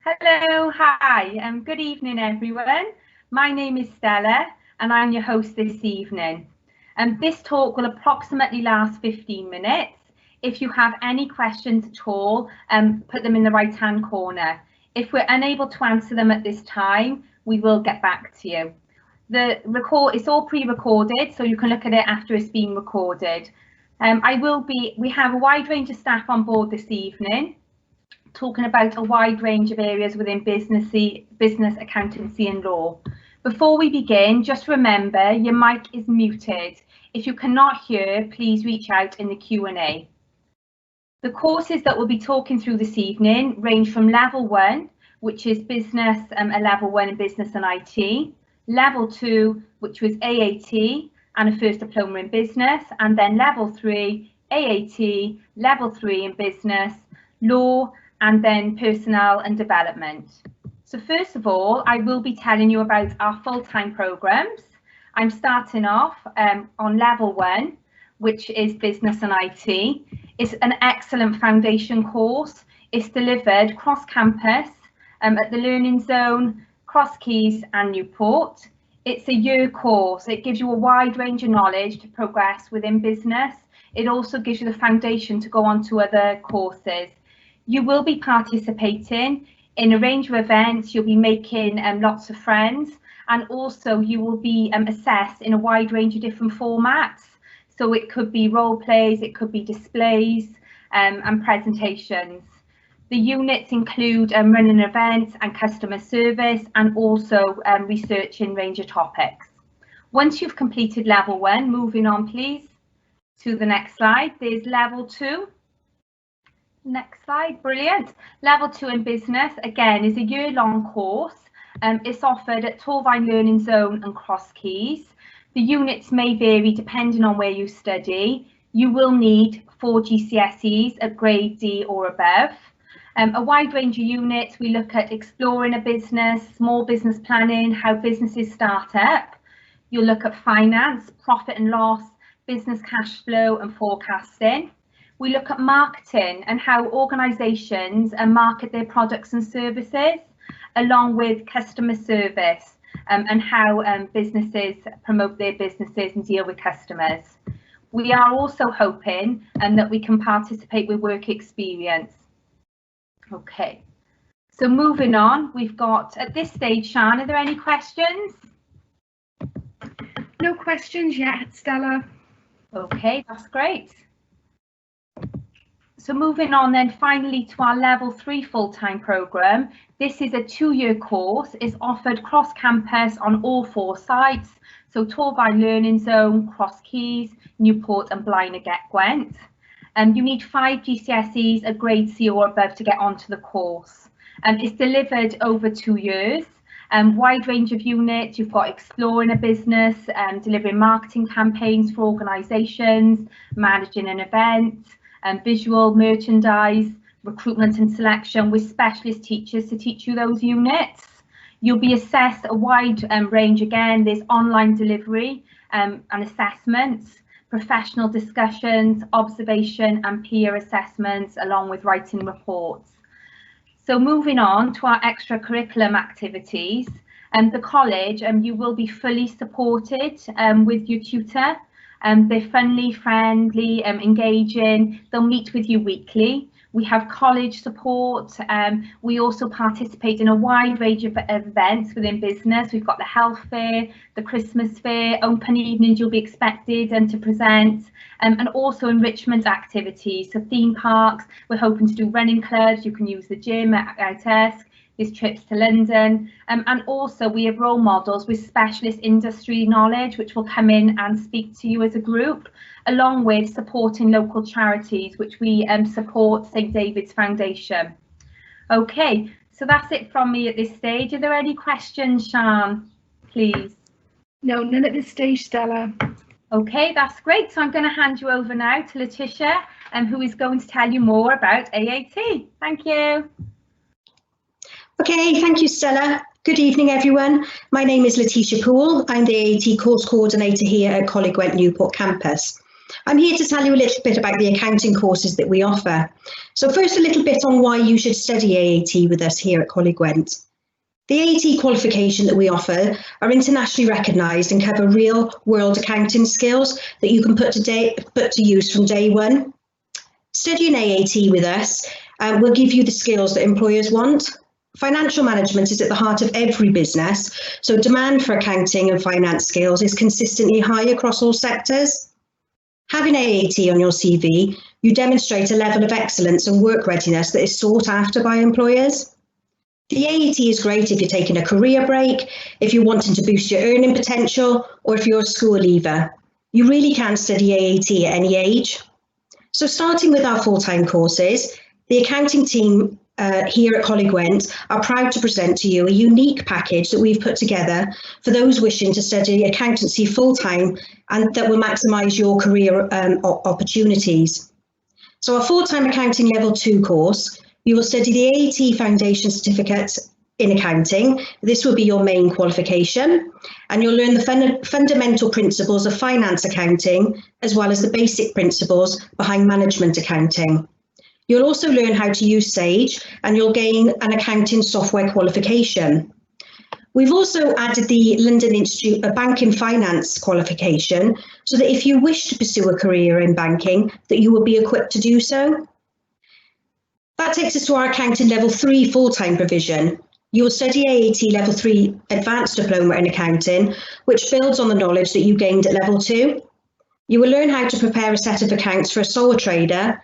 Hello, hi, good evening everyone. My name is Stella and I'm your host this evening. This talk will approximately last 15 minutes. If you have any questions at all, put them in the right hand corner. If we're unable to answer them at this time, we will get back to you. It's all pre-recorded, so you can look at it after it's been recorded. We have a wide range of staff on board this evening, talking about a wide range of areas within business, accountancy and law. Before we begin, just remember your mic is muted. If you cannot hear, please reach out in the Q&A. The courses that we'll be talking through this evening range from level 1, which is business, a level 1 in business and IT, level 2, which was AAT and a first diploma in business, and then level 3, AAT, level 3 in business, law, and then personnel and development. So first of all, I will be telling you about our full-time programs. I'm starting off on level 1, which is business and IT. It's an excellent foundation course. It's delivered cross-campus at the Learning Zone, Cross Keys and Newport. It's a year course. It gives you a wide range of knowledge to progress within business. It also gives you the foundation to go on to other courses. You will be participating in a range of events, you'll be making lots of friends, and also you will be assessed in a wide range of different formats. So it could be role plays, it could be displays and presentations. The units include running events and customer service, and also researching a range of topics. Once you've completed level 1, moving on please to the next slide, there's level 2. Next slide, brilliant. Level 2 in business, again, is a year-long course. It's offered at Torvine Learning Zone and Cross Keys. The units may vary depending on where you study. You will need 4 GCSEs at grade D or above. A wide range of units. We look at exploring a business, small business planning, how businesses start up. You'll look at finance, profit and loss, business cash flow and forecasting. We look at marketing and how organisations market their products and services, along with customer service and how businesses promote their businesses and deal with customers. We are also hoping that we can participate with work experience. Okay, so moving on, we've got at this stage, Sian, are there any questions? No questions yet, Stella. Okay, that's great. So moving on then finally to our level 3 full-time programme. This is a 2-year course. It's offered cross-campus on all 4 sites. So Torvine Learning Zone, Cross Keys, Newport and Blaenau Gwent. You need 5 GCSEs at grade C or above to get onto the course. It's delivered over 2 years. Wide range of units. You've got exploring a business, delivering marketing campaigns for organisations, managing an event, visual merchandise, recruitment and selection with specialist teachers to teach you those units. You'll be assessed a wide range again. There's online delivery and assessments, professional discussions, observation and peer assessments, along with writing reports. So moving on to our extracurriculum activities, the college, you will be fully supported with your tutor. They're friendly, engaging. They'll meet with you weekly. We have college support. We also participate in a wide range of events within business. We've got the health fair, the Christmas fair, open evenings you'll be expected to present, and also enrichment activities. So theme parks, we're hoping to do running clubs. You can use the gym at Esk. There's trips to London, and also we have role models with specialist industry knowledge which will come in and speak to you as a group, along with supporting local charities which we support St David's Foundation. Okay, so that's it from me at this stage. Are there any questions, Sian, please? No, none at this stage, Stella. Okay, that's great. So I'm going to hand you over now to Letitia, who is going to tell you more about AAT. Thank you. Okay, thank you, Stella. Good evening, everyone. My name is Letitia Poole. I'm the AAT course coordinator here at Coleg Gwent Newport campus. I'm here to tell you a little bit about the accounting courses that we offer. So first, a little bit on why you should study AAT with us here at Coleg Gwent. The AAT qualification that we offer are internationally recognised and cover real-world accounting skills that you can put to use from day one. Studying AAT with us will give you the skills that employers want. Financial management is at the heart of every business, so demand for accounting and finance skills is consistently high across all sectors. Having AAT on your CV, you demonstrate a level of excellence and work readiness that is sought after by employers. The AAT is great if you're taking a career break, if you're wanting to boost your earning potential, or if you're a school leaver. You really can study AAT at any age. So starting with our full-time courses, the accounting team here at Coleg Gwent are proud to present to you a unique package that we've put together for those wishing to study accountancy full-time and that will maximise your career opportunities. So our full-time accounting level 2 course, you will study the AAT Foundation Certificate in Accounting. This will be your main qualification, and you'll learn the fundamental principles of finance accounting as well as the basic principles behind management accounting. You'll also learn how to use Sage, and you'll gain an accounting software qualification. We've also added the London Institute of Banking Finance qualification so that if you wish to pursue a career in banking, that you will be equipped to do so. That takes us to our accounting level 3 full-time provision. You will study AAT level 3 advanced diploma in accounting, which builds on the knowledge that you gained at level 2. You will learn how to prepare a set of accounts for a sole trader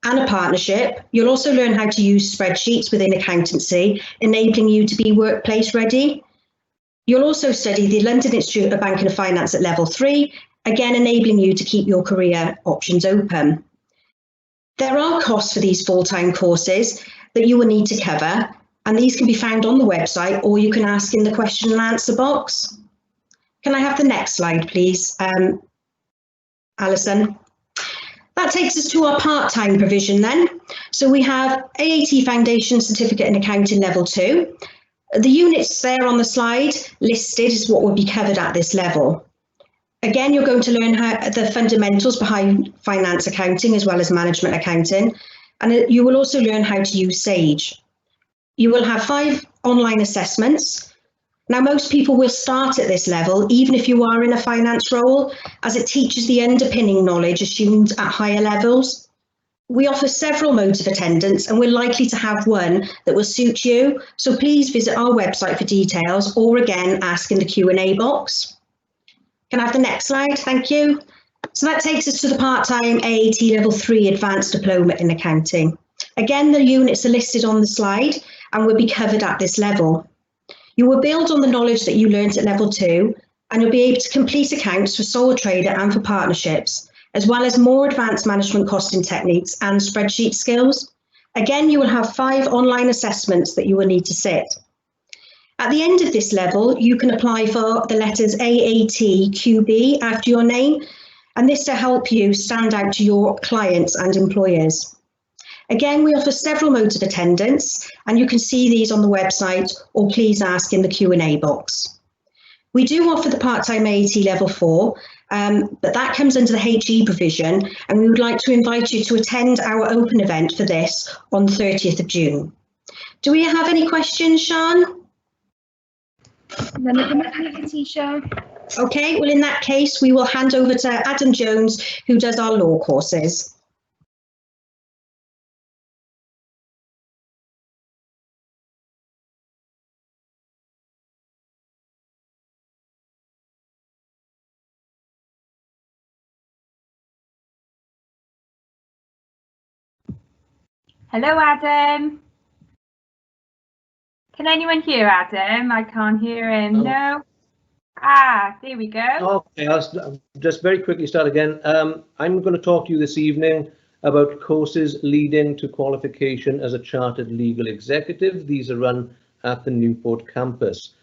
and a partnership. You'll also learn how to use spreadsheets within accountancy, enabling you to be workplace ready. You'll also study the London Institute of Banking and Finance at level 3, again enabling you to keep your career options open. There are costs for these full-time courses that you will need to cover, and these can be found on the website, or you can ask in the question and answer box. Can I have the next slide, please, Alison? That takes us to our part-time provision then. So we have AAT Foundation Certificate in Accounting Level 2. The units there on the slide listed is what will be covered at this level. Again, you're going to learn the fundamentals behind finance accounting as well as management accounting, and you will also learn how to use Sage. You will have 5 online assessments. Now, most people will start at this level, even if you are in a finance role, as it teaches the underpinning knowledge assumed at higher levels. We offer several modes of attendance, and we're likely to have one that will suit you. So please visit our website for details, or again, ask in the Q&A box. Can I have the next slide? Thank you. So that takes us to the part-time AAT Level 3 Advanced Diploma in Accounting. Again, the units are listed on the slide and will be covered at this level. You will build on the knowledge that you learned at level 2, and you'll be able to complete accounts for sole trader and for partnerships, as well as more advanced management costing techniques and spreadsheet skills. Again, you will have 5 online assessments that you will need to sit. At the end of this level, you can apply for the letters AAT QB after your name, and this to help you stand out to your clients and employers. Again, we offer several modes of attendance, and you can see these on the website, or please ask in the Q&A box. We do offer the part-time AAT Level 4, but that comes under the HE provision, and we would like to invite you to attend our open event for this on 30th of June. Do we have any questions, Sian? None at the moment, Letitia. Okay, well, in that case, we will hand over to Adam Jones, who does our law courses. Hello, Adam. Can anyone hear Adam? I can't hear him. No. Ah, there we go. Okay, I'll just very quickly start again. I'm going to talk to you this evening about courses leading to qualification as a chartered legal executive. These are run at the Newport campus.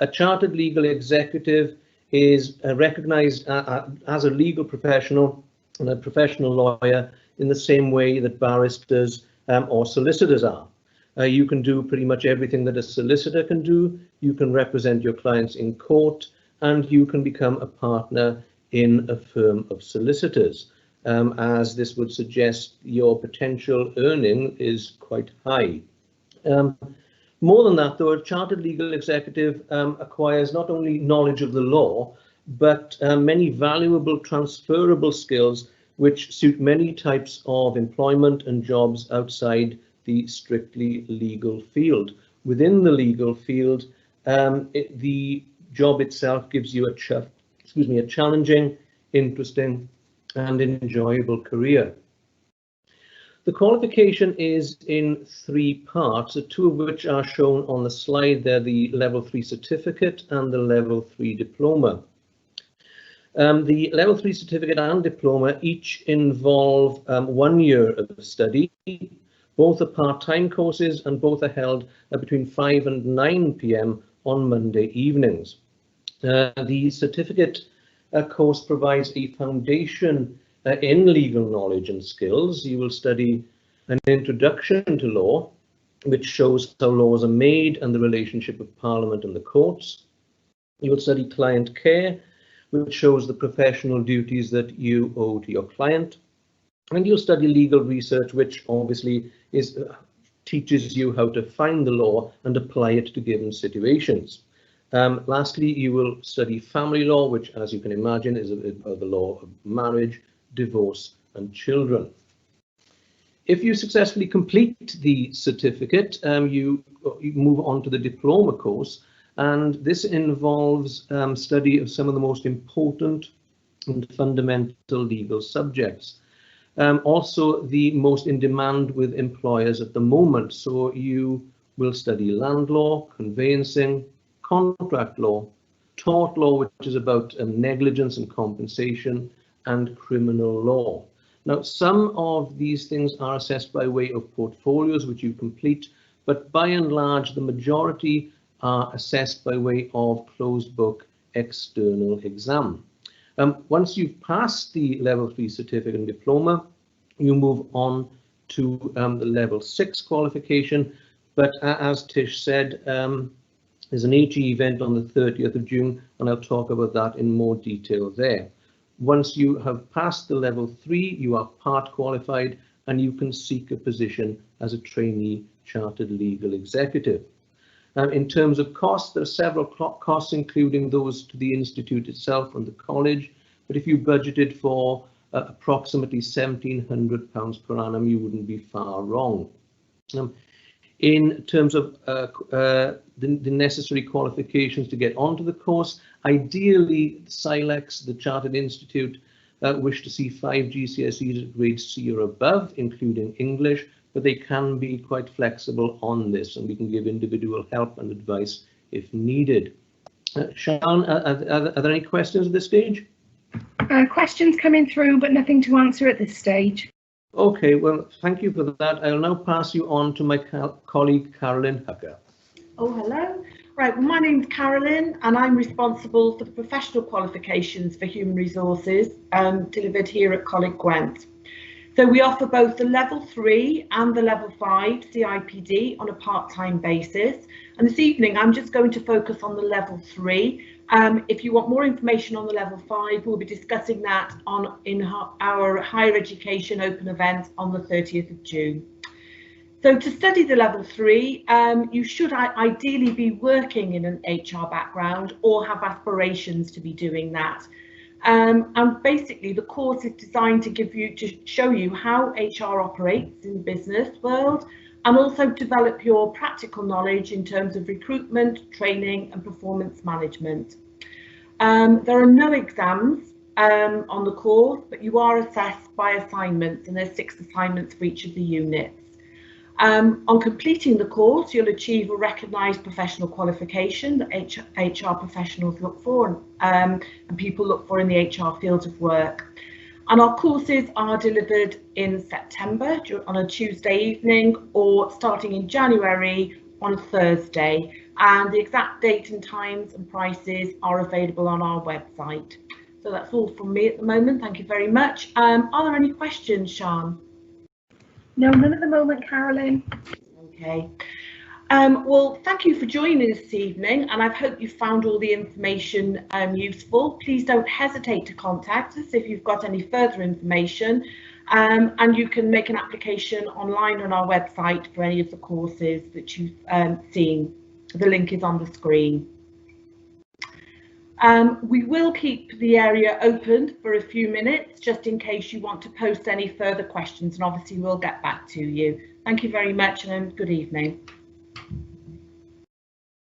A chartered legal executive is recognised as a legal professional and a professional lawyer in the same way that barristers or solicitors are. You can do pretty much everything that a solicitor can do. You can represent your clients in court, and you can become a partner in a firm of solicitors. as this would suggest your potential earning is quite high. More than that, though, a chartered legal executive acquires not only knowledge of the law, but many valuable transferable skills which suit many types of employment and jobs outside the strictly legal field. Within the legal field, the job itself gives you a challenging, interesting, and enjoyable career. The qualification is in 3 parts, 2 of which are shown on the slide there, the Level 3 certificate and the Level 3 diploma. The Level 3 certificate and diploma each involve 1 year of study. Both are part-time courses and both are held between 5 and 9 p.m. on Monday evenings. The certificate course provides a foundation in legal knowledge and skills. You will study an introduction to law, which shows how laws are made and the relationship of Parliament and the courts. You will study client care, which shows the professional duties that you owe to your client. And you'll study legal research, which obviously teaches you how to find the law and apply it to given situations. Lastly, you will study family law, which, as you can imagine, is the law of marriage, divorce, and children. If you successfully complete the certificate, you move on to the diploma course, and this involves study of some of the most important and fundamental legal subjects. Also the most in demand with employers at the moment. So you will study land law, conveyancing, contract law, tort law, which is about negligence and compensation, and criminal law. Now, some of these things are assessed by way of portfolios, which you complete, but by and large, the majority are assessed by way of closed book external exam. Once you've passed the Level 3 certificate and diploma, you move on to the Level 6 qualification. But as Tish said, there's an HE event on the 30th of June, and I'll talk about that in more detail there. Once you have passed the Level 3, you are part qualified and you can seek a position as a trainee chartered legal executive. In terms of costs, there are several costs, including those to the institute itself and the college. But if you budgeted for approximately £1,700 per annum, you wouldn't be far wrong. In terms of the necessary qualifications to get onto the course, ideally, CILEX, the Chartered Institute, wish to see 5 GCSEs at grade C or above, including English, but they can be quite flexible on this, and we can give individual help and advice if needed. Sian, are there any questions at this stage? Questions coming through, but nothing to answer at this stage. Okay, well, thank you for that. I'll now pass you on to my colleague, Carolyn Hucker. Oh, hello. Right, well, my name's Carolyn, and I'm responsible for the professional qualifications for human resources delivered here at Coleg Gwent. So we offer both the Level 3 and the Level 5 CIPD on a part-time basis. And this evening, I'm just going to focus on the Level 3. If you want more information on the Level 5, we'll be discussing that in our higher education open event on the 30th of June. So to study the Level 3, you should ideally be working in an HR background or have aspirations to be doing that. And basically the course is designed to show you how HR operates in the business world, and also develop your practical knowledge in terms of recruitment, training and performance management. There are no exams on the course, but you are assessed by assignments, and there's 6 assignments for each of the units. On completing the course, you'll achieve a recognised professional qualification that HR professionals look for and people look for in the HR field of work. And our courses are delivered in September on a Tuesday evening, or starting in January on a Thursday. And the exact date and times and prices are available on our website. So that's all from me at the moment. Thank you very much. Are there any questions, Sian? No, none at the moment, Carolyn. Okay. Well, thank you for joining us this evening, and I hope you found all the information useful. Please don't hesitate to contact us if you've got any further information, and you can make an application online on our website for any of the courses that you've seen. The link is on the screen. We will keep the area open for a few minutes just in case you want to post any further questions, and obviously we'll get back to you. Thank you very much and good evening.